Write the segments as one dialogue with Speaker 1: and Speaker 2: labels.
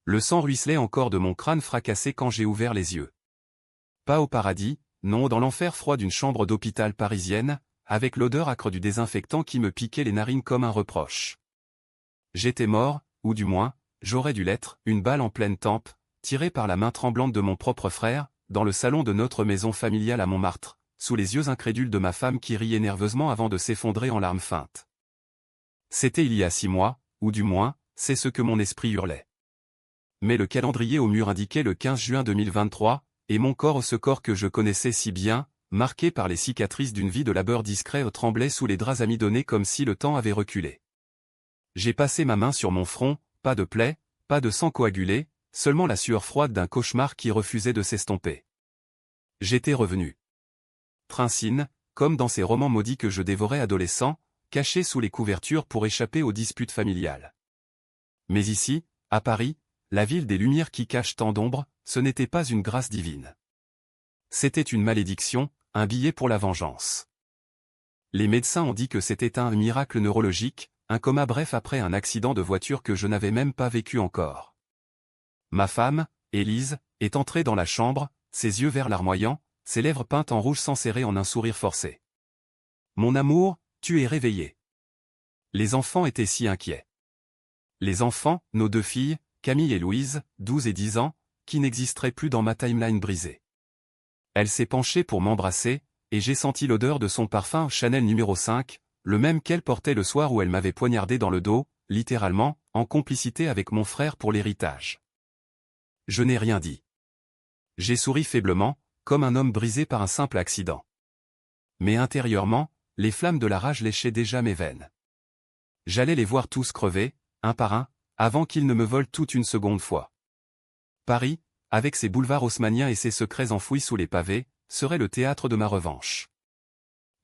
Speaker 1: Le sang ruisselait encore de mon crâne fracassé quand j'ai ouvert les yeux. Pas au paradis, non, dans l'enfer froid d'une chambre d'hôpital parisienne, avec l'odeur âcre du désinfectant qui me piquait les narines comme un reproche. J'étais mort, ou du moins, j'aurais dû l'être, une balle en pleine tempe, tirée par la main tremblante de mon propre frère, dans le salon de notre maison familiale à Montmartre, sous les yeux incrédules de ma femme qui riait nerveusement avant de s'effondrer en larmes feintes. C'était il y a 6 mois, ou du moins, c'est ce que mon esprit hurlait. Mais le calendrier au mur indiquait le 15 juin 2023, et mon corps, ce corps que je connaissais si bien, marqué par les cicatrices d'une vie de labeur discret, tremblait sous les draps amidonnés comme si le temps avait reculé. J'ai passé ma main sur mon front, pas de plaie, pas de sang coagulé, seulement la sueur froide d'un cauchemar qui refusait de s'estomper. J'étais revenu. Trincine, comme dans ces romans maudits que je dévorais adolescent, caché sous les couvertures pour échapper aux disputes familiales. Mais ici, à Paris, la ville des lumières qui cache tant d'ombre, ce n'était pas une grâce divine. C'était une malédiction, un billet pour la vengeance. Les médecins ont dit que c'était un miracle neurologique, un coma bref après un accident de voiture que je n'avais même pas vécu encore. Ma femme, Élise, est entrée dans la chambre, ses yeux verts larmoyants, ses lèvres peintes en rouge s'enserrer en un sourire forcé. Mon amour, tu es réveillé. Les enfants étaient si inquiets. Les enfants, nos 2 filles, Camille et Louise, 12 et 10 ans, qui n'existeraient plus dans ma timeline brisée. Elle s'est penchée pour m'embrasser, et j'ai senti l'odeur de son parfum Chanel numéro 5, le même qu'elle portait le soir où elle m'avait poignardé dans le dos, littéralement, en complicité avec mon frère pour l'héritage. Je n'ai rien dit. J'ai souri faiblement, comme un homme brisé par un simple accident. Mais intérieurement, les flammes de la rage léchaient déjà mes veines. J'allais les voir tous crever, un par un, avant qu'ils ne me volent toute une seconde fois. Paris, avec ses boulevards haussmanniens et ses secrets enfouis sous les pavés, serait le théâtre de ma revanche.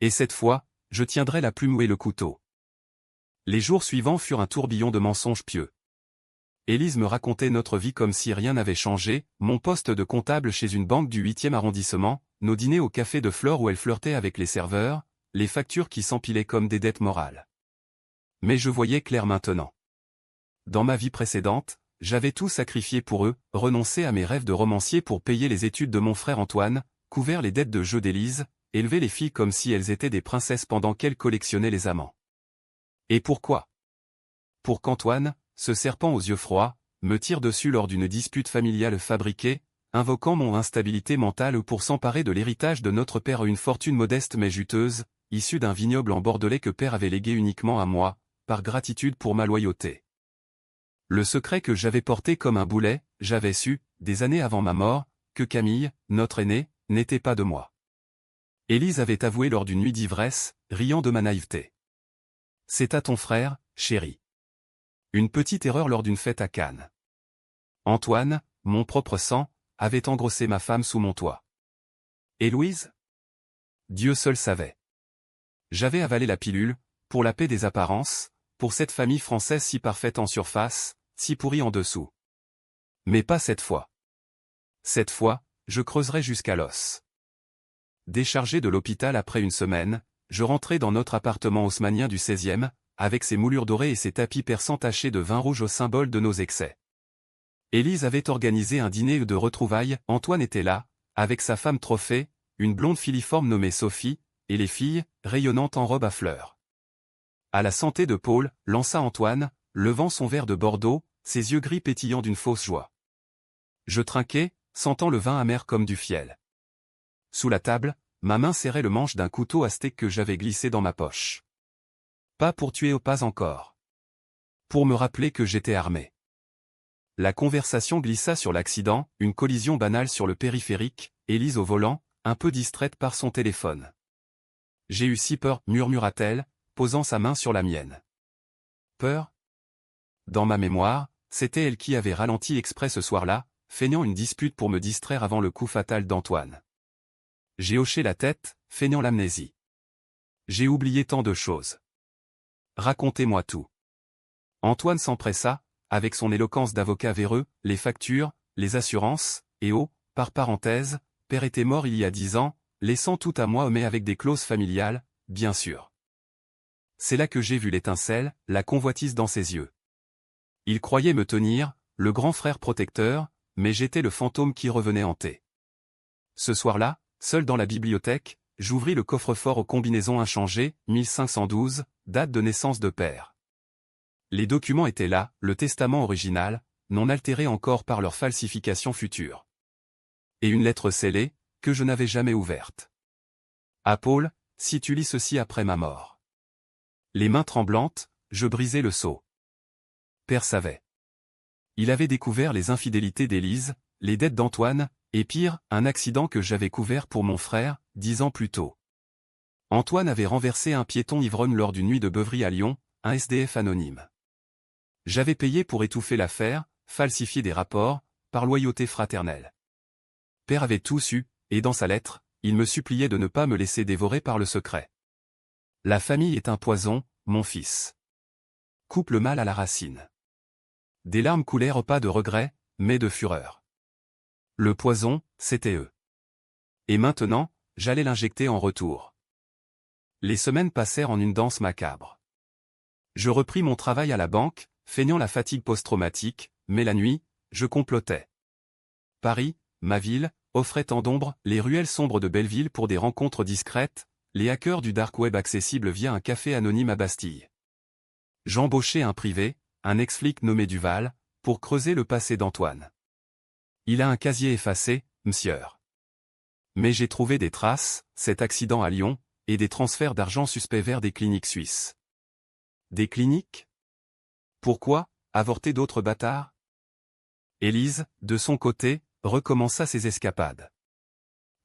Speaker 1: Et cette fois, je tiendrai la plume et le couteau. Les jours suivants furent un tourbillon de mensonges pieux. Élise me racontait notre vie comme si rien n'avait changé, mon poste de comptable chez une banque du 8e arrondissement, nos dîners au café de Flore où elle flirtait avec les serveurs, les factures qui s'empilaient comme des dettes morales. Mais je voyais clair maintenant. Dans ma vie précédente, j'avais tout sacrifié pour eux, renoncé à mes rêves de romancier pour payer les études de mon frère Antoine, couvert les dettes de jeu d'Élise, élevé les filles comme si elles étaient des princesses pendant qu'elles collectionnaient les amants. Et pourquoi? Pour qu'Antoine, ce serpent aux yeux froids, me tire dessus lors d'une dispute familiale fabriquée, invoquant mon instabilité mentale pour s'emparer de l'héritage de notre père, une fortune modeste mais juteuse, issue d'un vignoble en Bordelais que père avait légué uniquement à moi, par gratitude pour ma loyauté. Le secret que j'avais porté comme un boulet, j'avais su, des années avant ma mort, que Camille, notre aînée, n'était pas de moi. Élise avait avoué lors d'une nuit d'ivresse, riant de ma naïveté. C'est à ton frère, chérie. Une petite erreur lors d'une fête à Cannes. Antoine, mon propre sang, avait engrossé ma femme sous mon toit. Et Louise? Dieu seul savait. J'avais avalé la pilule, pour la paix des apparences, pour cette famille française si parfaite en surface, si pourrie en dessous. Mais pas cette fois. Cette fois, je creuserai jusqu'à l'os. Déchargé de l'hôpital après une semaine, je rentrai dans notre appartement haussmannien du 16e, avec ses moulures dorées et ses tapis persans tachés de vin rouge au symbole de nos excès. Élise avait organisé un dîner de retrouvailles, Antoine était là, avec sa femme trophée, une blonde filiforme nommée Sophie, et les filles, rayonnantes en robe à fleurs. À la santé de Paul, lança Antoine, levant son verre de Bordeaux, ses yeux gris pétillant d'une fausse joie. Je trinquai, sentant le vin amer comme du fiel. Sous la table, ma main serrait le manche d'un couteau à steak que j'avais glissé dans ma poche. Pas pour tuer ou pas encore. Pour me rappeler que j'étais armé. La conversation glissa sur l'accident, une collision banale sur le périphérique, Élise au volant, un peu distraite par son téléphone. J'ai eu si peur, murmura-t-elle, posant sa main sur la mienne. Peur? Dans ma mémoire, c'était elle qui avait ralenti exprès ce soir-là, feignant une dispute pour me distraire avant le coup fatal d'Antoine. J'ai hoché la tête, feignant l'amnésie. J'ai oublié tant de choses. Racontez-moi tout. Antoine s'empressa, avec son éloquence d'avocat véreux, les factures, les assurances, et par parenthèse, père était mort il y a 10 ans, laissant tout à moi mais avec des clauses familiales, bien sûr. C'est là que j'ai vu l'étincelle, la convoitise dans ses yeux. Il croyait me tenir, le grand frère protecteur, mais j'étais le fantôme qui revenait hanter. Ce soir-là, seul dans la bibliothèque, j'ouvris le coffre-fort aux combinaisons inchangées, 1512, date de naissance de père. Les documents étaient là, le testament original, non altéré encore par leur falsification future. Et une lettre scellée, que je n'avais jamais ouverte. À Paul, si tu lis ceci après ma mort. Les mains tremblantes, je brisai le sceau. Père savait. Il avait découvert les infidélités d'Élise, les dettes d'Antoine, et pire, un accident que j'avais couvert pour mon frère, 10 ans plus tôt. Antoine avait renversé un piéton ivrogne lors d'une nuit de beuverie à Lyon, un SDF anonyme. J'avais payé pour étouffer l'affaire, falsifier des rapports, par loyauté fraternelle. Père avait tout su, et dans sa lettre, il me suppliait de ne pas me laisser dévorer par le secret. La famille est un poison, mon fils. Coupe le mal à la racine. Des larmes coulèrent pas de regret, mais de fureur. Le poison, c'était eux. Et maintenant, j'allais l'injecter en retour. Les semaines passèrent en une danse macabre. Je repris mon travail à la banque, feignant la fatigue post-traumatique, mais la nuit, je complotais. Paris, ma ville, offrait tant d'ombre, les ruelles sombres de Belleville pour des rencontres discrètes, les hackers du dark web accessibles via un café anonyme à Bastille. J'embauchais un privé, un ex-flic nommé Duval, pour creuser le passé d'Antoine. Il a un casier effacé, monsieur. Mais j'ai trouvé des traces, cet accident à Lyon, et des transferts d'argent suspects vers des cliniques suisses. Des cliniques? Pourquoi, avorter d'autres bâtards? Élise, de son côté, recommença ses escapades.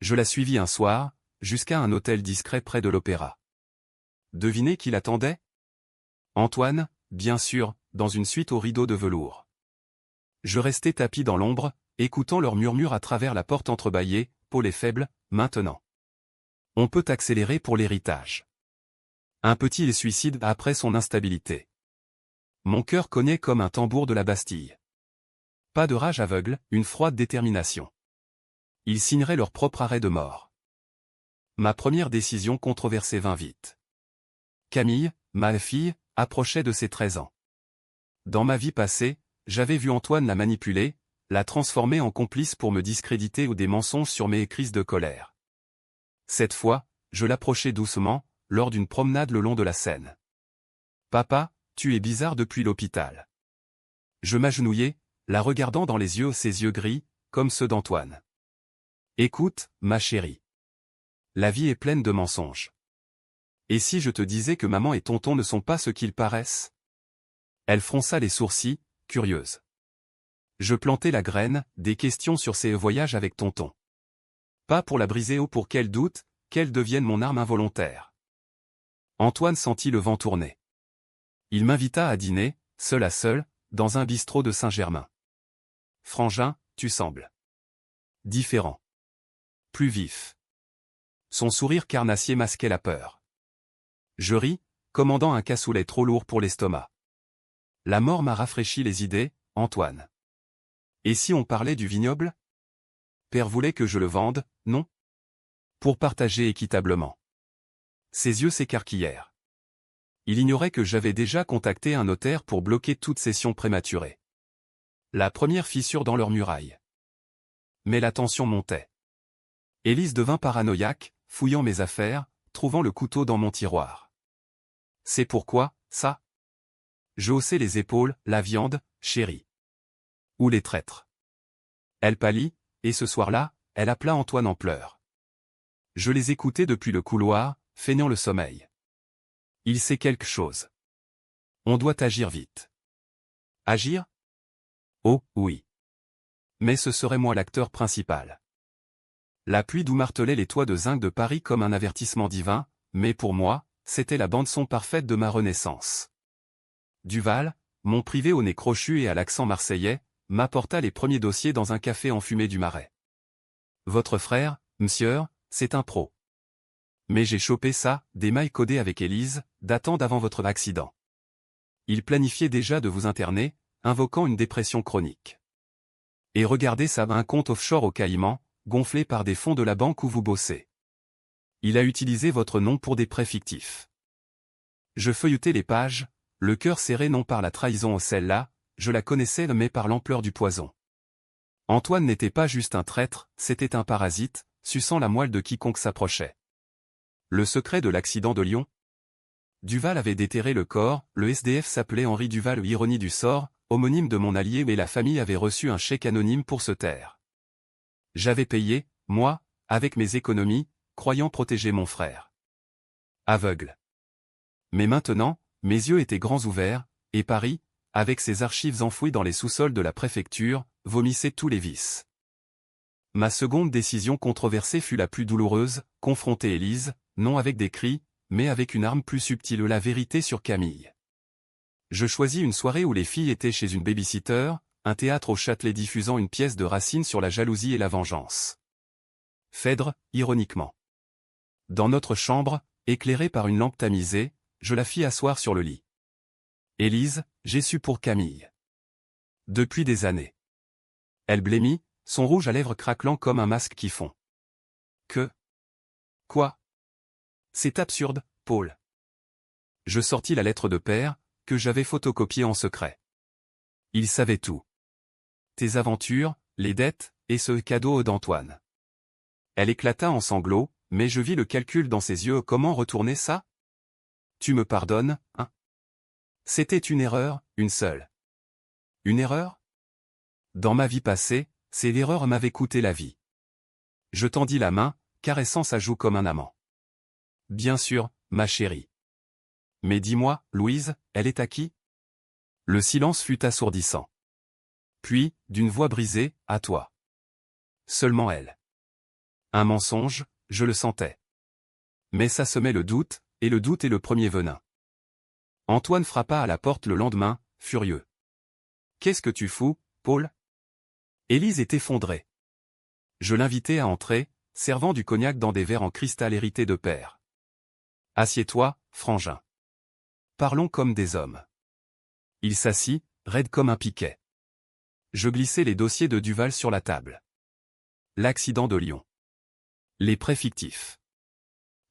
Speaker 1: Je la suivis un soir, jusqu'à un hôtel discret près de l'opéra. Devinez qui l'attendait? Antoine, bien sûr, dans une suite aux rideaux de velours. Je restais tapi dans l'ombre, écoutant leurs murmures à travers la porte entrebâillée. Paul est faible, maintenant. On peut accélérer pour l'héritage. Un petit suicide après son instabilité. Mon cœur cognait comme un tambour de la Bastille. Pas de rage aveugle, une froide détermination. Ils signeraient leur propre arrêt de mort. Ma première décision controversée vint vite. Camille, ma fille, approchait de ses 13 ans. Dans ma vie passée, j'avais vu Antoine la manipuler, la transformer en complice pour me discréditer ou des mensonges sur mes crises de colère. Cette fois, je l'approchai doucement, lors d'une promenade le long de la Seine. « Papa, tu es bizarre depuis l'hôpital. » Je m'agenouillai, la regardant dans les yeux, ses yeux gris, comme ceux d'Antoine. « Écoute, ma chérie. La vie est pleine de mensonges. Et si je te disais que maman et tonton ne sont pas ce qu'ils paraissent ?» Elle fronça les sourcils, curieuse. Je plantai la graine, des questions sur ses voyages avec tonton. Pas pour la briser ou pour qu'elle doute, qu'elle devienne mon arme involontaire. Antoine sentit le vent tourner. Il m'invita à dîner, seul à seul, dans un bistrot de Saint-Germain. Frangin, tu sembles différent. Plus vif. Son sourire carnassier masquait la peur. Je ris, commandant un cassoulet trop lourd pour l'estomac. La mort m'a rafraîchi les idées, Antoine. Et si on parlait du vignoble? Père voulait que je le vende, non? Pour partager équitablement. Ses yeux s'écarquillèrent. Il ignorait que j'avais déjà contacté un notaire pour bloquer toute cession prématurée. La première fissure dans leur muraille. Mais la tension montait. Élise devint paranoïaque, fouillant mes affaires, trouvant le couteau dans mon tiroir. C'est pourquoi, ça? Je haussai les épaules, la viande, chérie. Ou les traîtres. Elle pâlit, et ce soir-là, elle appela Antoine en pleurs. Je les écoutais depuis le couloir, feignant le sommeil. Il sait quelque chose. On doit agir vite. Agir? Oh, oui. Mais ce serait moi l'acteur principal. La pluie d'où martelait les toits de zinc de Paris comme un avertissement divin, mais pour moi, c'était la bande-son parfaite de ma renaissance. Duval, mon privé au nez crochu et à l'accent marseillais, m'apporta les premiers dossiers dans un café enfumé du Marais. Votre frère, monsieur, c'est un pro. Mais j'ai chopé ça, des mailles codées avec Élise, datant d'avant votre accident. Il planifiait déjà de vous interner, invoquant une dépression chronique. Et regardez ça, un compte offshore au Caïmans, gonflé par des fonds de la banque où vous bossez. Il a utilisé votre nom pour des prêts fictifs. Je feuilletai les pages, le cœur serré non par la trahison au celle-là, je la connaissais mais par l'ampleur du poison. Antoine n'était pas juste un traître, c'était un parasite, suçant la moelle de quiconque s'approchait. Le secret de l'accident de Lyon? Duval avait déterré le corps, le SDF s'appelait Henri Duval, ironie du sort, homonyme de mon allié, mais la famille avait reçu un chèque anonyme pour se taire. J'avais payé, moi, avec mes économies, croyant protéger mon frère. Aveugle. Mais maintenant, mes yeux étaient grands ouverts, et Paris, avec ses archives enfouies dans les sous-sols de la préfecture, vomissait tous les vices. Ma seconde décision controversée fut la plus douloureuse, confronter Élise, non avec des cris, mais avec une arme plus subtile, la vérité sur Camille. Je choisis une soirée où les filles étaient chez une baby-sitter, un théâtre au Châtelet diffusant une pièce de Racine sur la jalousie et la vengeance. Phèdre, ironiquement. Dans notre chambre, éclairée par une lampe tamisée, je la fis asseoir sur le lit. Élise, j'ai su pour Camille. Depuis des années. Elle blêmit, son rouge à lèvres craquelant comme un masque qui fond. Que? Quoi? C'est absurde, Paul. Je sortis la lettre de père, que j'avais photocopiée en secret. Il savait tout. Tes aventures, les dettes, et ce cadeau d'Antoine. Elle éclata en sanglots, mais je vis le calcul dans ses yeux. Comment retourner ça? Tu me pardonnes, hein? C'était une erreur, une seule. Une erreur? Dans ma vie passée, c'est l'erreur m'avait coûté la vie. Je tendis la main, caressant sa joue comme un amant. Bien sûr, ma chérie. Mais dis-moi, Louise, elle est à qui? Le silence fut assourdissant. Puis, d'une voix brisée, à toi. Seulement elle. Un mensonge, je le sentais. Mais ça semait le doute, et le doute est le premier venin. Antoine frappa à la porte le lendemain, furieux. Qu'est-ce que tu fous, Paul? Élise est effondrée. Je l'invitai à entrer, servant du cognac dans des verres en cristal hérités de père. Assieds-toi, frangin. Parlons comme des hommes. Il s'assit, raide comme un piquet. Je glissai les dossiers de Duval sur la table. L'accident de Lyon. Les prêts fictifs.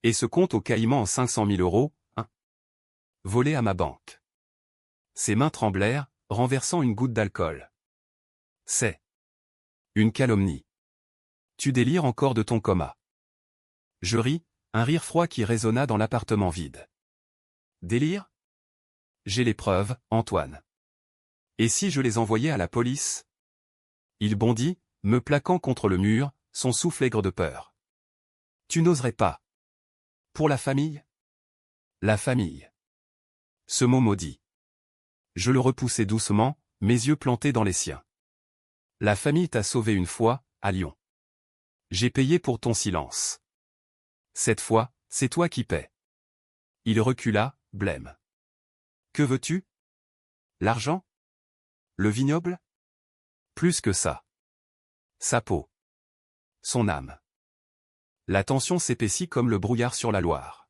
Speaker 1: Et ce compte au Caïman en 500 000 €, hein? Volé à ma banque. Ses mains tremblèrent, renversant une goutte d'alcool. C'est une calomnie. Tu délires encore de ton coma. Je ris, un rire froid qui résonna dans l'appartement vide. Délire? J'ai les preuves, Antoine. Et si je les envoyais à la police? Il bondit, me plaquant contre le mur, son souffle aigre de peur. Tu n'oserais pas. Pour la famille? La famille. Ce mot maudit. Je le repoussai doucement, mes yeux plantés dans les siens. La famille t'a sauvé une fois, à Lyon. J'ai payé pour ton silence. Cette fois, c'est toi qui paies. Il recula, blême. Que veux-tu? L'argent? Le vignoble? Plus que ça. Sa peau. Son âme. La tension s'épaissit comme le brouillard sur la Loire.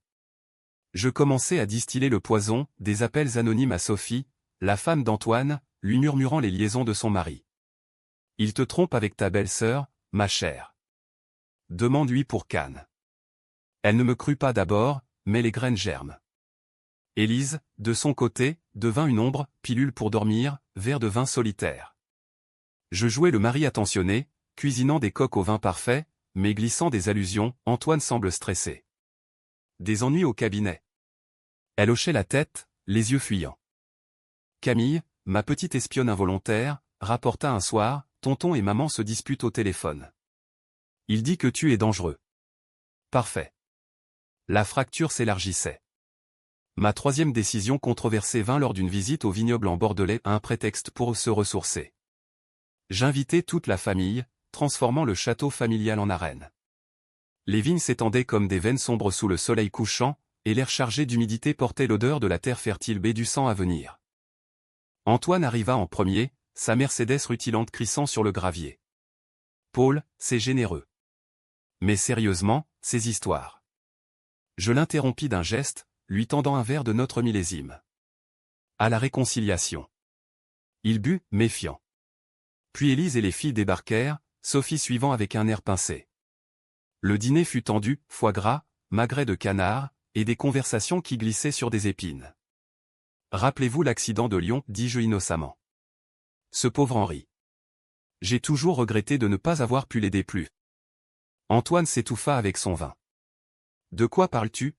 Speaker 1: Je commençai à distiller le poison, des appels anonymes à Sophie, la femme d'Antoine, lui murmurant les liaisons de son mari. Il te trompe avec ta belle-sœur, ma chère. Demande-lui pour Cannes. Elle ne me crut pas d'abord, mais les graines germent. Élise, de son côté, devint une ombre, pilule pour dormir, verre de vin solitaire. Je jouais le mari attentionné, cuisinant des coques au vin parfait, mais glissant des allusions. Antoine semble stressé. Des ennuis au cabinet. Elle hochait la tête, les yeux fuyants. Camille, ma petite espionne involontaire, rapporta un soir, tonton et maman se disputent au téléphone. Il dit que tu es dangereux. Parfait. La fracture s'élargissait. Ma troisième décision controversée vint lors d'une visite au vignoble en Bordelais, un prétexte pour se ressourcer. J'invitai toute la famille, transformant le château familial en arène. Les vignes s'étendaient comme des veines sombres sous le soleil couchant, et l'air chargé d'humidité portait l'odeur de la terre fertile et du sang à venir. Antoine arriva en premier, sa Mercedes rutilante crissant sur le gravier. Paul, c'est généreux. Mais sérieusement, ces histoires. Je l'interrompis d'un geste, lui tendant un verre de notre millésime. À la réconciliation. Il but, méfiant. Puis Élise et les filles débarquèrent, Sophie suivant avec un air pincé. Le dîner fut tendu, foie gras, magret de canard, et des conversations qui glissaient sur des épines. Rappelez-vous l'accident de Lyon, dis-je innocemment. Ce pauvre Henri. J'ai toujours regretté de ne pas avoir pu l'aider plus. Antoine s'étouffa avec son vin. De quoi parles-tu?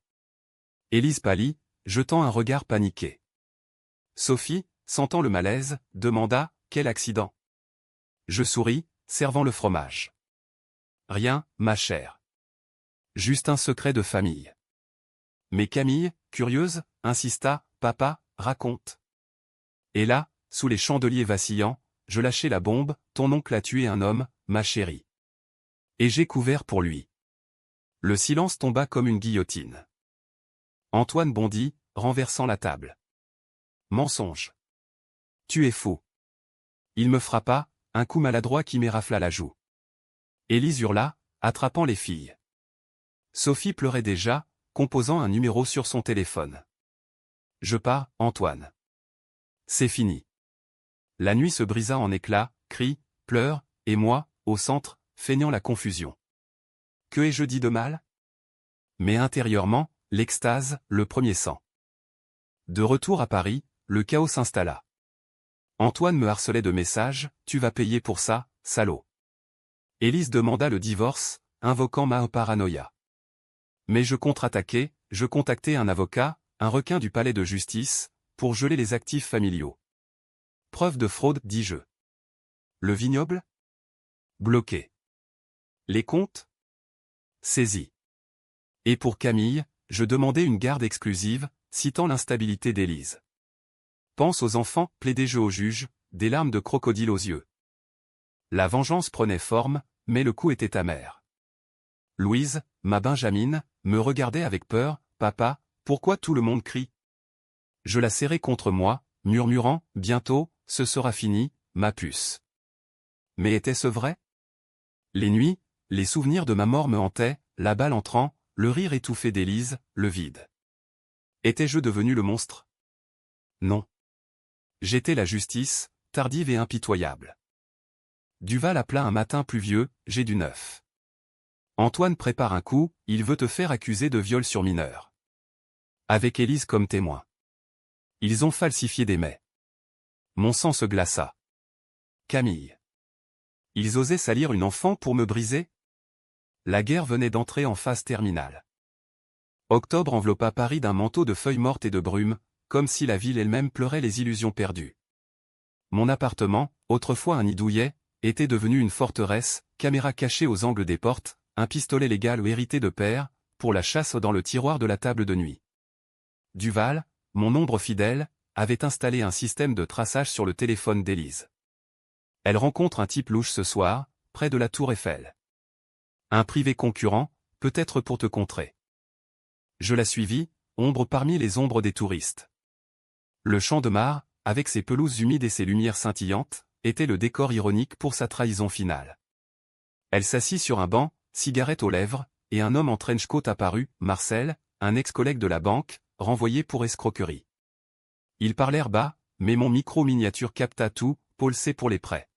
Speaker 1: Élise pâlit, jetant un regard paniqué. Sophie, sentant le malaise, demanda, quel accident? Je souris, servant le fromage. Rien, ma chère. Juste un secret de famille. Mais Camille, curieuse, insista, papa, raconte. Et là, sous les chandeliers vacillants, je lâchai la bombe, ton oncle a tué un homme, ma chérie. Et j'ai couvert pour lui. Le silence tomba comme une guillotine. Antoine bondit, renversant la table. Mensonge. Tu es fou. Il me frappa, un coup maladroit qui m'érafla la joue. Élise hurla, attrapant les filles. Sophie pleurait déjà, composant un numéro sur son téléphone. Je pars, Antoine. C'est fini. La nuit se brisa en éclats, cris, pleurs, et moi, au centre, feignant la confusion. Que ai-je dit de mal? Mais intérieurement, l'extase, le premier sang. De retour à Paris, le chaos s'installa. Antoine me harcelait de messages, tu vas payer pour ça, salaud. Élise demanda le divorce, invoquant ma paranoïa. Mais je contre-attaquai, je contactai un avocat, un requin du palais de justice, pour geler les actifs familiaux. Preuve de fraude, dis-je. Le vignoble? Bloqué. Les comptes? Saisis. Et pour Camille, je demandai une garde exclusive, citant l'instabilité d'Élise. Pense aux enfants, plaidai-je au juge, des larmes de crocodile aux yeux. La vengeance prenait forme, mais le coup était amer. Louise, ma Benjamine, me regardait avec peur, papa, pourquoi tout le monde crie? Je la serrai contre moi, murmurant, bientôt, ce sera fini, ma puce. Mais était-ce vrai? Les nuits, les souvenirs de ma mort me hantaient, la balle entrant, le rire étouffé d'Élise, le vide. Étais-je devenu le monstre? Non. J'étais la justice, tardive et impitoyable. Duval appela un matin pluvieux, j'ai du neuf. Antoine prépare un coup, il veut te faire accuser de viol sur mineur. Avec Élise comme témoin. Ils ont falsifié des mets. Mon sang se glaça. Camille. Ils osaient salir une enfant pour me briser? La guerre venait d'entrer en phase terminale. Octobre enveloppa Paris d'un manteau de feuilles mortes et de brume, comme si la ville elle-même pleurait les illusions perdues. Mon appartement, autrefois un nid douillet, était devenu une forteresse, caméra cachée aux angles des portes, un pistolet légal ou hérité de père, pour la chasse dans le tiroir de la table de nuit. Duval, mon ombre fidèle, avait installé un système de traçage sur le téléphone d'Élise. Elle rencontre un type louche ce soir, près de la tour Eiffel. Un privé concurrent, peut-être pour te contrer. Je la suivis, ombre parmi les ombres des touristes. Le champ de Mars, avec ses pelouses humides et ses lumières scintillantes, était le décor ironique pour sa trahison finale. Elle s'assit sur un banc, cigarette aux lèvres, et un homme en trench coat apparut, Marcel, un ex-collègue de la banque, renvoyé pour escroquerie. Ils parlèrent bas, mais mon micro-miniature capta tout, Paul sait pour les prêts.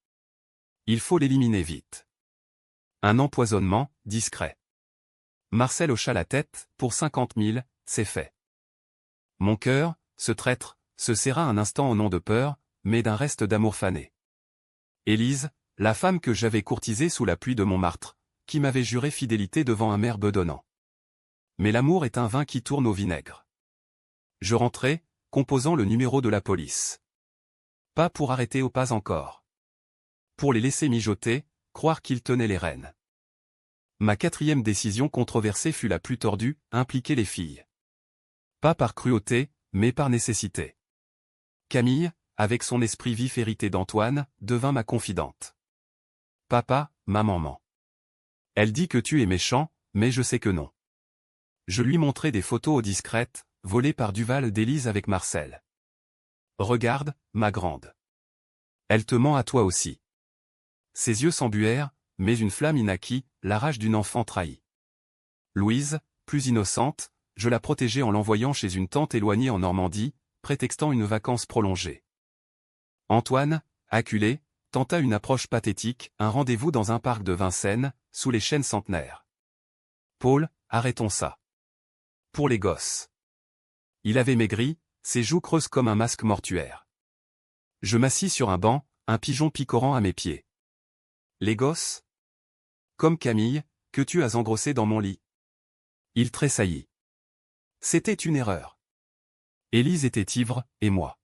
Speaker 1: Il faut l'éliminer vite. Un empoisonnement, discret. Marcel hocha la tête, pour 50 000, c'est fait. Mon cœur, ce traître, se serra un instant au nom de peur, mais d'un reste d'amour fané. Élise, la femme que j'avais courtisée sous la pluie de Montmartre, qui m'avait juré fidélité devant un maire bedonnant. Mais l'amour est un vin qui tourne au vinaigre. Je rentrai, composant le numéro de la police. Pas pour arrêter ou pas encore. Pour les laisser mijoter, croire qu'ils tenaient les rênes. Ma quatrième décision controversée fut la plus tordue, impliquer les filles. Pas par cruauté, mais par nécessité. Camille, avec son esprit vif hérité d'Antoine, devint ma confidente. Papa, maman ment. Elle dit que tu es méchant, mais je sais que non. Je lui montrai des photos discrètes, volées par Duval d'Élise avec Marcel. Regarde, ma grande. Elle te ment à toi aussi. Ses yeux s'embuèrent, mais une flamme y naquit, la rage d'une enfant trahie. Louise, plus innocente, je la protégeai en l'envoyant chez une tante éloignée en Normandie, prétextant une vacance prolongée. Antoine, acculé, tenta une approche pathétique, un rendez-vous dans un parc de Vincennes, sous les chênes centenaires. Paul, arrêtons ça. Pour les gosses. Il avait maigri, ses joues creuses comme un masque mortuaire. Je m'assis sur un banc, un pigeon picorant à mes pieds. Les gosses? Comme Camille, que tu as engrossé dans mon lit. Il tressaillit. C'était une erreur. Élise était ivre, et moi.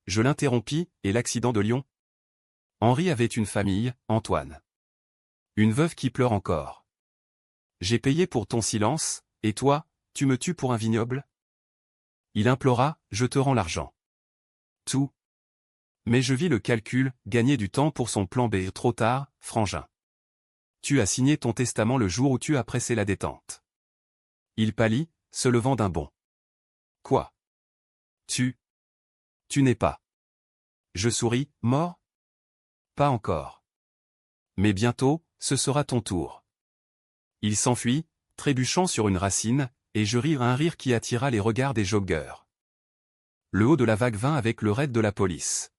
Speaker 1: Je l'interrompis, et l'accident de Lyon? Henri avait une famille, Antoine. Une veuve qui pleure encore. J'ai payé pour ton silence, et toi, tu me tues pour un vignoble? Il implora, je te rends l'argent. Tout. Mais je vis le calcul, gagner du temps pour son plan B. Trop tard, frangin. Tu as signé ton testament le jour où tu as pressé la détente. Il pâlit, se levant d'un bond. Quoi? Tu n'es pas. Je souris, mort? Pas encore. Mais bientôt, ce sera ton tour. Il s'enfuit, trébuchant sur une racine, et je ris un rire qui attira les regards des joggeurs. Le haut de la vague vint avec le raid de la police.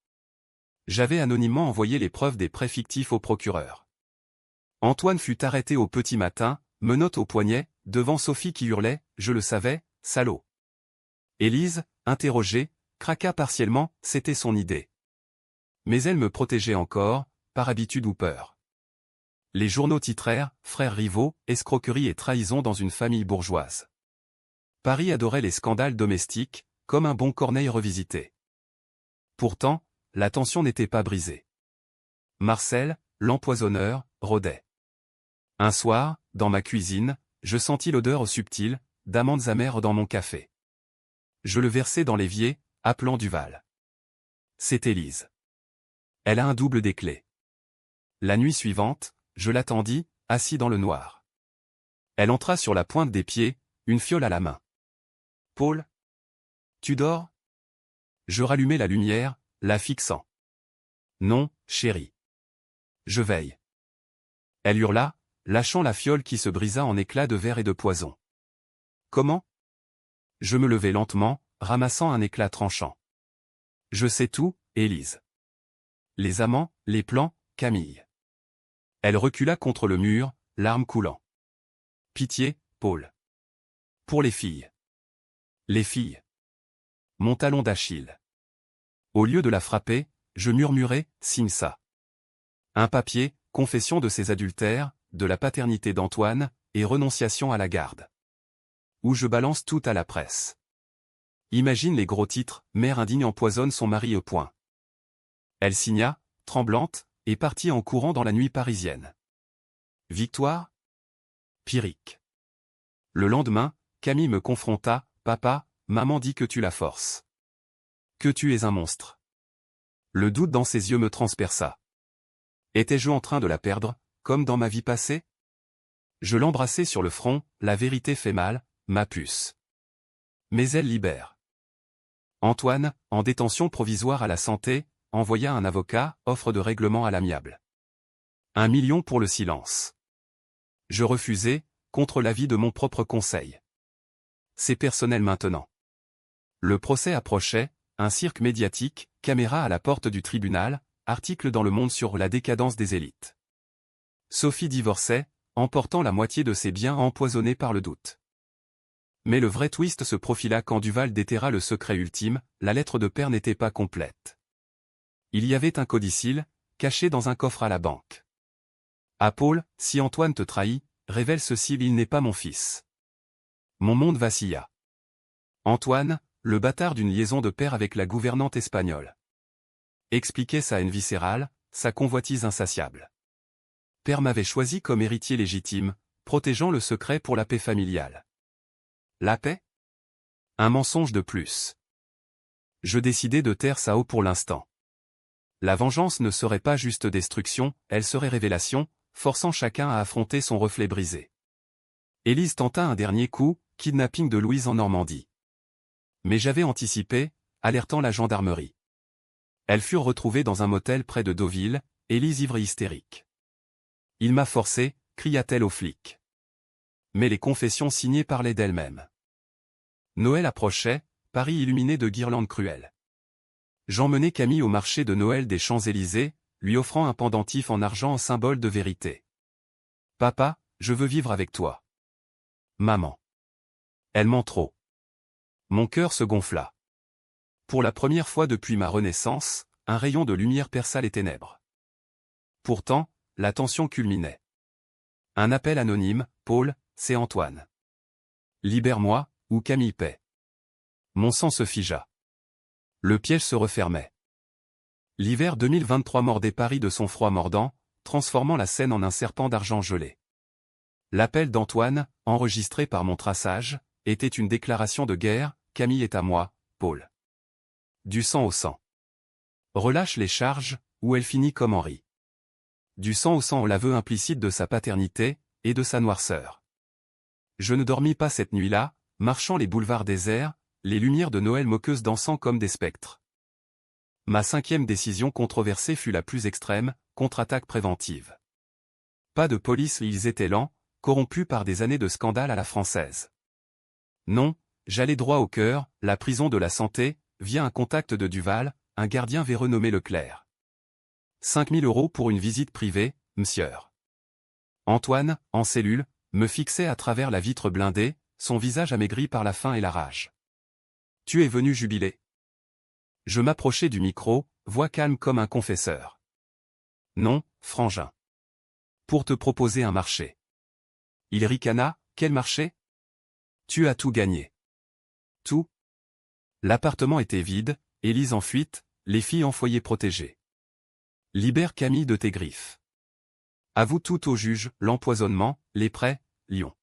Speaker 1: J'avais anonymement envoyé les preuves des prêts fictifs au procureur. Antoine fut arrêté au petit matin, menottes au poignet, devant Sophie qui hurlait, je le savais, salaud. Élise, interrogée, craqua partiellement, c'était son idée. Mais elle me protégeait encore, par habitude ou peur. Les journaux titrèrent, frères rivaux, escroquerie et trahison dans une famille bourgeoise. Paris adorait les scandales domestiques, comme un bon Corneille revisité. Pourtant, la tension n'était pas brisée. Marcel, l'empoisonneur, rôdait. Un soir, dans ma cuisine, je sentis l'odeur subtile, d'amandes amères dans mon café. Je le versai dans l'évier, appelant Duval. C'est Élise. Elle a un double des clés. La nuit suivante, je l'attendis, assis dans le noir. Elle entra sur la pointe des pieds, une fiole à la main. Paul? Tu dors? Je rallumai la lumière, la fixant. Non, chérie. Je veille. Elle hurla, lâchant la fiole qui se brisa en éclats de verre et de poison. Comment? Je me levai lentement, ramassant un éclat tranchant. Je sais tout, Élise. Les amants, les plans, Camille. Elle recula contre le mur, larmes coulant. Pitié, Paul. Pour les filles. Les filles. Mon talon d'Achille. Au lieu de la frapper, je murmurai, signe ça. Un papier, confession de ses adultères, de la paternité d'Antoine, et renonciation à la garde. Où je balance tout à la presse. Imagine les gros titres, mère indigne empoisonne son mari au point. Elle signa, tremblante, et partit en courant dans la nuit parisienne. Victoire? Pyrrhique. Le lendemain, Camille me confronta, papa, maman dit que tu la forces. Que tu es un monstre. Le doute dans ses yeux me transperça. Étais-je en train de la perdre, comme dans ma vie passée? Je l'embrassai sur le front, la vérité fait mal, ma puce. Mais elle libère. Antoine, en détention provisoire à la santé, envoya un avocat, offre de règlement à l'amiable. 1 million pour le silence. Je refusai, contre l'avis de mon propre conseil. C'est personnel maintenant. Le procès approchait, un cirque médiatique, caméra à la porte du tribunal, article dans Le Monde sur la décadence des élites. Sophie divorçait, emportant la moitié de ses biens empoisonnés par le doute. Mais le vrai twist se profila quand Duval déterra le secret ultime, la lettre de père n'était pas complète. Il y avait un codicille, caché dans un coffre à la banque. Ah Paul, si Antoine te trahit, révèle ceci, il n'est pas mon fils. Mon monde vacilla. Antoine, le bâtard d'une liaison de père avec la gouvernante espagnole. Expliquait sa haine viscérale, sa convoitise insatiable. Père m'avait choisi comme héritier légitime, protégeant le secret pour la paix familiale. La paix? Un mensonge de plus. Je décidai de taire Sao pour l'instant. La vengeance ne serait pas juste destruction, elle serait révélation, forçant chacun à affronter son reflet brisé. Élise tenta un dernier coup, kidnapping de Louise en Normandie. Mais j'avais anticipé, alertant la gendarmerie. Elles furent retrouvées dans un motel près de Deauville, Élise ivre et hystérique. Il m'a forcé, cria-t-elle aux flics. Mais les confessions signées parlaient d'elles-mêmes. Noël approchait, Paris illuminé de guirlandes cruelles. J'emmenai Camille au marché de Noël des Champs-Élysées, lui offrant un pendentif en argent en symbole de vérité. Papa, je veux vivre avec toi. Maman. Elle ment trop. Mon cœur se gonfla. Pour la première fois depuis ma renaissance, un rayon de lumière perça les ténèbres. Pourtant, la tension culminait. Un appel anonyme, Paul, c'est Antoine. Libère-moi, ou Camille paie. Mon sang se figea. Le piège se refermait. L'hiver 2023 mordait Paris de son froid mordant, transformant la Seine en un serpent d'argent gelé. L'appel d'Antoine, enregistré par mon traçage, était une déclaration de guerre, Camille est à moi, Paul. Du sang au sang. Relâche les charges, ou elle finit comme Henri. Du sang au sang, l'aveu implicite de sa paternité, et de sa noirceur. Je ne dormis pas cette nuit-là, marchant les boulevards déserts, les lumières de Noël moqueuses dansant comme des spectres. Ma 5e décision controversée fut la plus extrême, contre-attaque préventive. Pas de police, ils étaient lents, corrompus par des années de scandale à la française. Non, j'allais droit au cœur, la prison de la santé, via un contact de Duval, un gardien véreux nommé Leclerc. 5 000 € pour une visite privée, monsieur. Antoine, en cellule, me fixait à travers la vitre blindée, son visage amaigri par la faim et la rage. Tu es venu jubiler. Je m'approchai du micro, voix calme comme un confesseur. Non, frangin. Pour te proposer un marché. Il ricana, quel marché? Tu as tout gagné. Tout? L'appartement était vide, Élise en fuite, les filles en foyer protégé. Libère Camille de tes griffes. Avoue tout au juge, l'empoisonnement, les prêts, Lyon.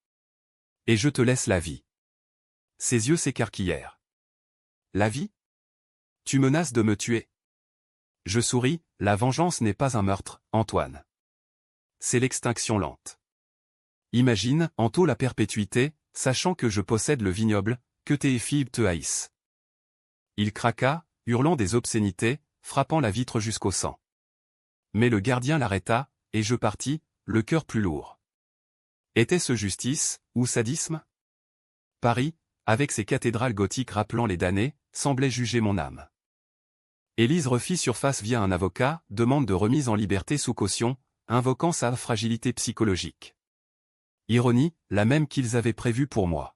Speaker 1: Et je te laisse la vie. Ses yeux s'écarquillèrent. La vie? Tu menaces de me tuer. Je souris, la vengeance n'est pas un meurtre, Antoine. C'est l'extinction lente. Imagine, en tôt la perpétuité, sachant que je possède le vignoble, que tes filles te haïssent. Il craqua, hurlant des obscénités, frappant la vitre jusqu'au sang. Mais le gardien l'arrêta, et je partis, le cœur plus lourd. Était-ce justice, ou sadisme? Paris, avec ses cathédrales gothiques rappelant les damnés, semblait juger mon âme. Élise refit surface via un avocat, demande de remise en liberté sous caution, invoquant sa fragilité psychologique. Ironie, la même qu'ils avaient prévue pour moi.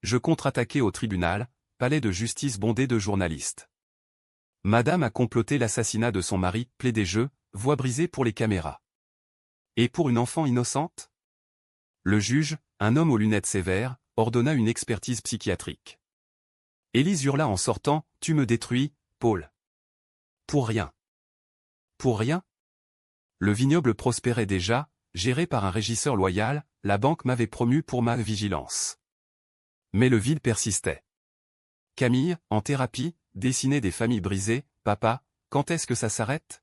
Speaker 1: Je contre-attaquai au tribunal, palais de justice bondé de journalistes. Madame a comploté l'assassinat de son mari, plaidait je, voix brisée pour les caméras. Et pour une enfant innocente? Le juge, un homme aux lunettes sévères, ordonna une expertise psychiatrique. Élise hurla en sortant, tu me détruis, Paul. Pour rien. Pour rien? Le vignoble prospérait déjà, géré par un régisseur loyal, la banque m'avait promu pour ma vigilance. Mais le vide persistait. Camille, en thérapie, dessinait des familles brisées, papa, quand est-ce que ça s'arrête?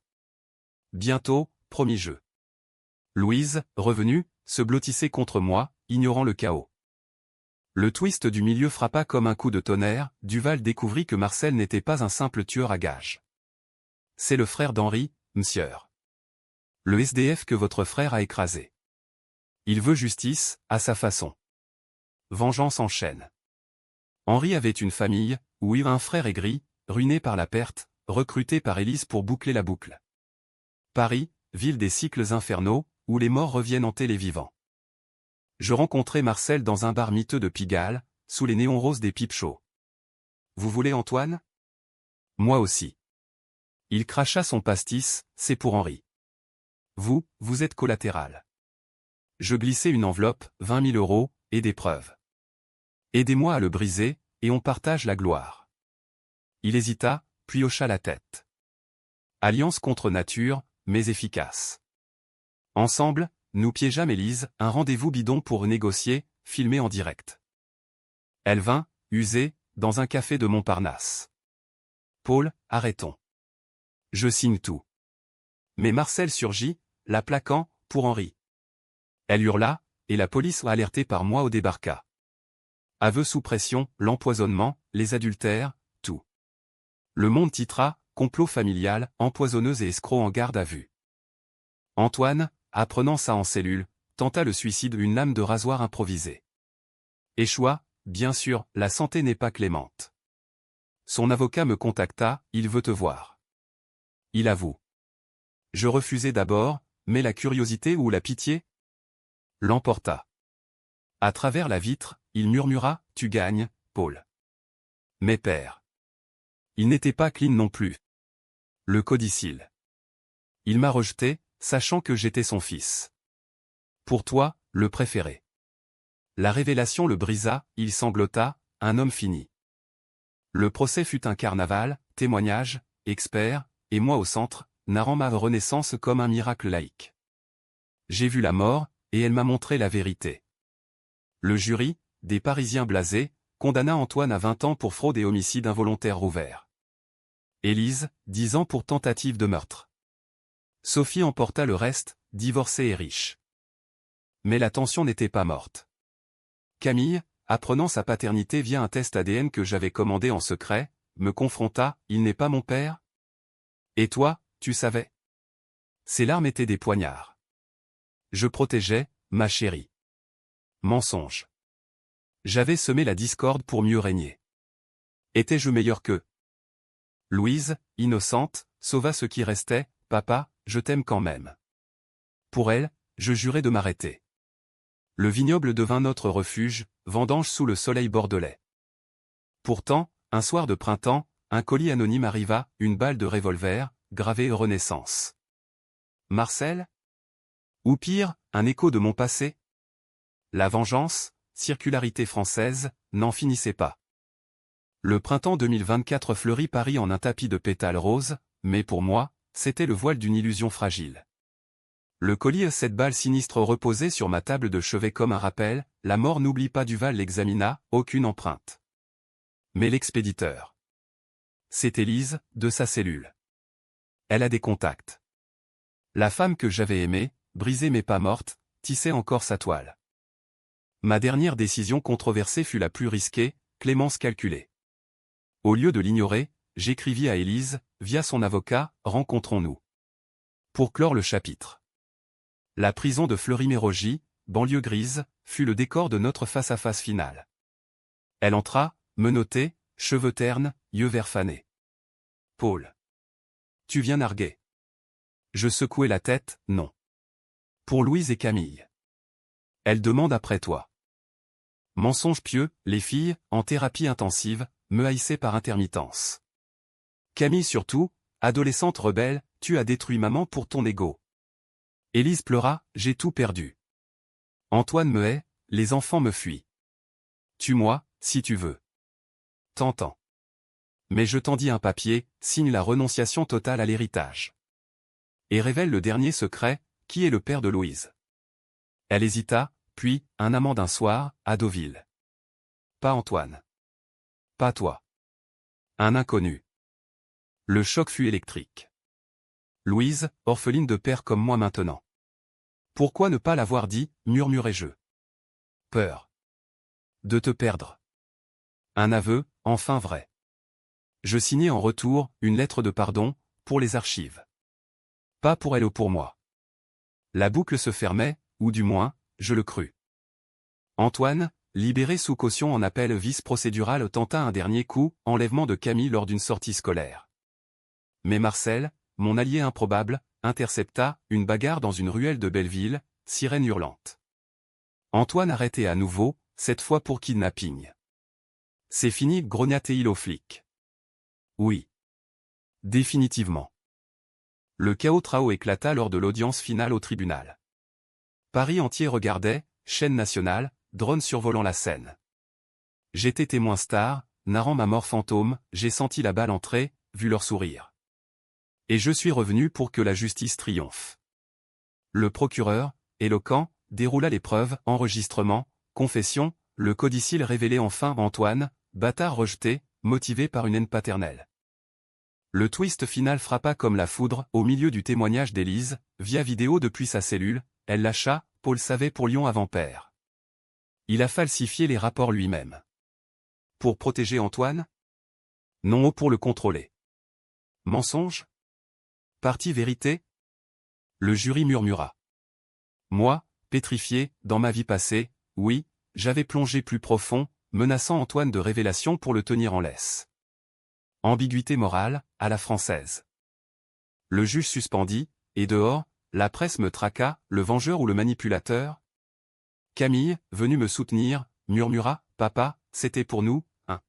Speaker 1: Bientôt, promis-je. Louise, revenue, se blottissait contre moi, ignorant le chaos. Le twist du milieu frappa comme un coup de tonnerre, Duval découvrit que Marcel n'était pas un simple tueur à gages. C'est le frère d'Henri, monsieur. Le SDF que votre frère a écrasé. Il veut justice, à sa façon. Vengeance en chaîne. Henri avait une famille, oui, un frère aigri, ruiné par la perte, recruté par Élise pour boucler la boucle. Paris, ville des cycles infernaux, où les morts reviennent hanter les vivants. Je rencontrai Marcel dans un bar miteux de Pigalle, sous les néons roses des pipes chauds. Vous voulez Antoine? Moi aussi. Il cracha son pastis, c'est pour Henri. Vous êtes collatéral. Je glissai une enveloppe, 20 000 €, et des preuves. Aidez-moi à le briser, et on partage la gloire. Il hésita, puis hocha la tête. Alliance contre nature, mais efficace. Ensemble, nous piégeâmes Élise, un rendez-vous bidon pour négocier, filmé en direct. Elle vint, usée, dans un café de Montparnasse. Paul, arrêtons. Je signe tout. Mais Marcel surgit, la plaquant, pour Henri. Elle hurla, et la police alertée par moi au débarqua. Aveux sous pression, l'empoisonnement, les adultères, tout. Le Monde titra, complot familial, empoisonneuse et escroc en garde à vue. Antoine, apprenant ça en cellule, tenta le suicide, une lame de rasoir improvisée. Échoua, bien sûr, la santé n'est pas clémente. Son avocat me contacta, il veut te voir. Il avoue. Je refusai d'abord, mais la curiosité ou la pitié l'emporta. À travers la vitre, il murmura, tu gagnes, Paul. Mais père. Il n'était pas clean non plus. Le codicille. Il m'a rejeté, sachant que j'étais son fils. Pour toi, le préféré. La révélation le brisa, il sanglota, un homme fini. Le procès fut un carnaval, témoignages, experts, et moi au centre, narrant ma renaissance comme un miracle laïque. J'ai vu la mort, et elle m'a montré la vérité. Le jury, des Parisiens blasés, condamna Antoine à 20 ans pour fraude et homicide involontaire rouvert. Élise, 10 ans pour tentative de meurtre. Sophie emporta le reste, divorcée et riche. Mais la tension n'était pas morte. Camille, apprenant sa paternité via un test ADN que j'avais commandé en secret, me confronta, « Il n'est pas mon père ?» Et toi, tu savais? Ses larmes étaient des poignards. Je protégeais, ma chérie. Mensonge. J'avais semé la discorde pour mieux régner. Étais-je meilleur qu'eux? Louise, innocente, sauva ce qui restait, « Papa, je t'aime quand même. » Pour elle, je jurais de m'arrêter. Le vignoble devint notre refuge, vendange sous le soleil bordelais. Pourtant, un soir de printemps, un colis anonyme arriva, une balle de revolver, gravée Renaissance. Marcel? Ou pire, un écho de mon passé? La vengeance, circularité française, n'en finissait pas. Le printemps 2024 fleurit Paris en un tapis de pétales roses, mais pour moi, c'était le voile d'une illusion fragile. Le colis à 7 balles sinistres reposait sur ma table de chevet comme un rappel, la mort n'oublie pas Duval l'examina, aucune empreinte. Mais l'expéditeur. C'est Élise, de sa cellule. Elle a des contacts. La femme que j'avais aimée, brisée mais pas morte, tissait encore sa toile. Ma dernière décision controversée fut la plus risquée, Clémence calculée. Au lieu de l'ignorer, j'écrivis à Élise, via son avocat, « Rencontrons-nous. » Pour clore le chapitre. La prison de Fleury-Mérogis, banlieue grise, fut le décor de notre face-à-face final. Elle entra, menottée, cheveux ternes, yeux vert fanés. « Paul. Tu viens narguer. » Je secouai la tête, « Non. » Pour Louise et Camille. Elle demande après toi. Mensonge pieux, les filles, en thérapie intensive, me haïssaient par intermittence. Camille surtout, adolescente rebelle, tu as détruit maman pour ton ego. Élise pleura, j'ai tout perdu. Antoine me hait, les enfants me fuient. Tue-moi, si tu veux. T'entends. Mais je tendis un papier, signe la renonciation totale à l'héritage. Et révèle le dernier secret, qui est le père de Louise. Elle hésita, puis, un amant d'un soir, à Deauville. Pas Antoine. Pas toi. Un inconnu. Le choc fut électrique. Louise, orpheline de père comme moi maintenant. Pourquoi ne pas l'avoir dit, murmurai-je. Peur. De te perdre. Un aveu, enfin vrai. Je signai en retour, une lettre de pardon, pour les archives. Pas pour elle ou pour moi. La boucle se fermait, ou du moins, je le crus. Antoine, libéré sous caution en appel vice-procédural tenta un dernier coup, enlèvement de Camille lors d'une sortie scolaire. Mais Marcel, mon allié improbable, intercepta, une bagarre dans une ruelle de Belleville, sirène hurlante. Antoine arrêté à nouveau, cette fois pour kidnapping. C'est fini, grogna-t-il aux flics. Oui. Définitivement. Le chaos trao éclata lors de l'audience finale au tribunal. Paris entier regardait, chaîne nationale, drone survolant la scène. J'étais témoin star, narrant ma mort fantôme, j'ai senti la balle entrer, vu leur sourire. Et je suis revenu pour que la justice triomphe. Le procureur, éloquent, déroula les preuves, enregistrement, confession, le codicille révélait enfin Antoine, bâtard rejeté, motivé par une haine paternelle. Le twist final frappa comme la foudre, au milieu du témoignage d'Élise, via vidéo depuis sa cellule, elle lâcha, Paul savait pour Lyon avant père. Il a falsifié les rapports lui-même. Pour protéger Antoine? Non, pour le contrôler. Mensonge? Partie vérité? Le jury murmura. Moi, pétrifié, dans ma vie passée, oui, j'avais plongé plus profond, menaçant Antoine de révélation pour le tenir en laisse. Ambiguïté morale, à la française. Le juge suspendit, et dehors, la presse me traqua, le vengeur ou le manipulateur? Camille, venue me soutenir, murmura, « Papa, c'était pour nous, hein ?»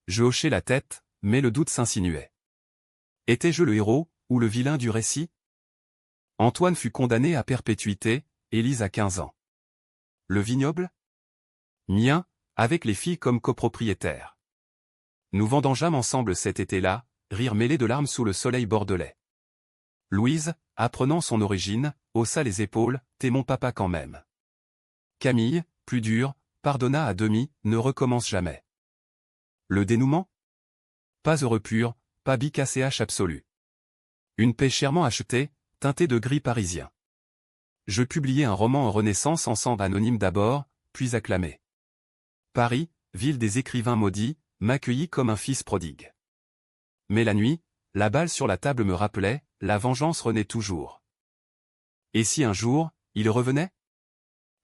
Speaker 1: Je hochai la tête, mais le doute s'insinuait. Étais-je le héros, ou le vilain du récit? Antoine fut condamné à perpétuité, Élise à 15 ans. Le vignoble? Mien, avec les filles comme copropriétaires. Nous vendangeâmes ensemble cet été-là, rire mêlé de larmes sous le soleil bordelais. Louise, apprenant son origine, haussa les épaules, t'es mon papa quand même. Camille, plus dure, pardonna à demi, ne recommence jamais. Le dénouement? Pas heureux pur, pas bicacéH absolu. Une paix chèrement achetée, teintée de gris parisien. Je publiai un roman en Renaissance ensemble anonyme d'abord, puis acclamé. Paris, ville des écrivains maudits, m'accueillit comme un fils prodigue. Mais la nuit, la balle sur la table me rappelait, la vengeance renaît toujours. Et si un jour, il revenait?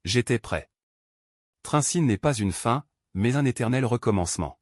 Speaker 1: J'étais prêt. Trincine n'est pas une fin, mais un éternel recommencement.